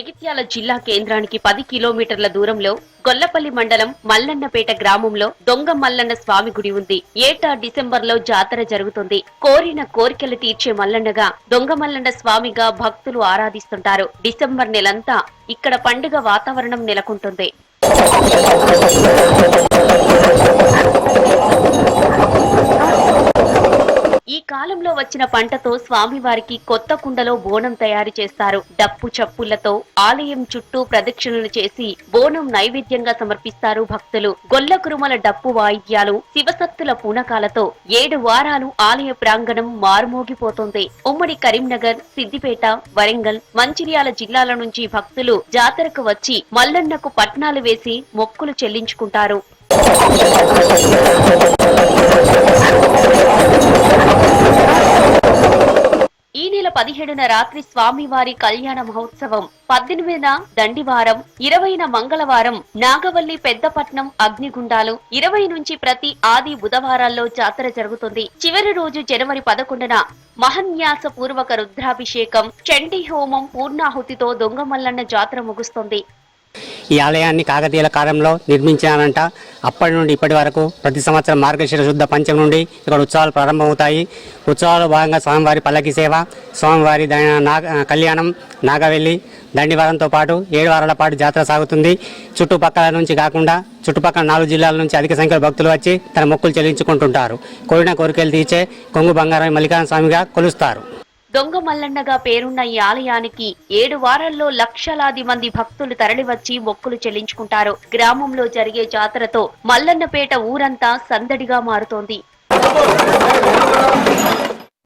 జగిత్యాల జిల్లా కేంద్రానికి 10 కిలోమీటర్ల దూరంలో గొల్లపల్లి మండలం మల్లన్నపేట గ్రామంలో దొంగ మల్లన్న స్వామి గుడి ఉంది. ఏటా డిసెంబర్లో జాతర జరుగుతుంది. కోరిన కోరికలు తీర్చే మల్లన్నగా దొంగ మల్లన్న స్వామిగా భక్తులు ఆరాధిస్తుంటారు. డిసెంబర్ నెలంతా ఇక్కడ పండుగ వాతావరణం నెలకొంటుంది. ఈ కాలంలో వచ్చిన పంటతో స్వామివారికి కొత్త కుండలో బోనం తయారు చేస్తారు. డప్పు చప్పులతో ఆలయం చుట్టూ ప్రదక్షిణలు చేసి బోనం నైవేద్యంగా సమర్పిస్తారు భక్తులు. గొల్ల కురుమల డప్పు వాయిద్యాలు, శివసత్తుల పూనకాలతో 7 వారాలు ఆలయ ప్రాంగణం మారుమోగిపోతుంది. ఉమ్మడి కరీంనగర్, సిద్దిపేట, వరంగల్, మంచిర్యాల జిల్లాల నుంచి భక్తులు జాతరకు వచ్చి మల్లన్నకు పట్నాలు వేసి మొక్కులు చెల్లించుకుంటారు. ఈ నెల 17న రాత్రి స్వామివారి కళ్యాణ మహోత్సవం, 18న దండివారం, 20న మంగళవారం నాగవల్లి పెద్దపట్నం అగ్నిగుండాలు, 20 నుంచి ప్రతి ఆది బుధవారాల్లో జాతర జరుగుతుంది. చివరి రోజు జనవరి 11న మహన్యాస పూర్వక రుద్రాభిషేకం, చండీ హోమం పూర్ణాహుతితో దొంగ మల్లన్న జాతర ముగుస్తుంది. ఈ ఆలయాన్ని కాకతీయుల కాలంలో నిర్మించారంట. అప్పటి నుండి ఇప్పటి వరకు ప్రతి సంవత్సరం మార్గశిర శుద్ధ పంచమి నుండి ఇక్కడ ఉత్సవాలు ప్రారంభమవుతాయి. ఉత్సవాల్లో భాగంగా స్వామివారి పల్లకి సేవ, స్వామివారి కళ్యాణం, నాగవెల్లి, దండివారంతో పాటు 7 వారాల పాటు జాతర సాగుతుంది. చుట్టుపక్కల నుంచి కాకుండా చుట్టుపక్కల 4 జిల్లాల నుంచి అధిక సంఖ్యలో భక్తులు వచ్చి తన మొక్కులు చెల్లించుకుంటుంటారు. కోరిన కోరికలు తీర్చే కొంగు బంగారం మల్లికార్జున స్వామిగా కొలుస్తారు. దొంగ మల్లన్నగా పేరున్న ఈ ఆలయానికి 7 వారాల్లో లక్షలాది మంది భక్తులు తరలివచ్చి మొక్కులు చెల్లించుకుంటారు. గ్రామంలో జరిగే జాతరతో మల్లన్నపేట ఊరంతా సందడిగా మారుతోంది.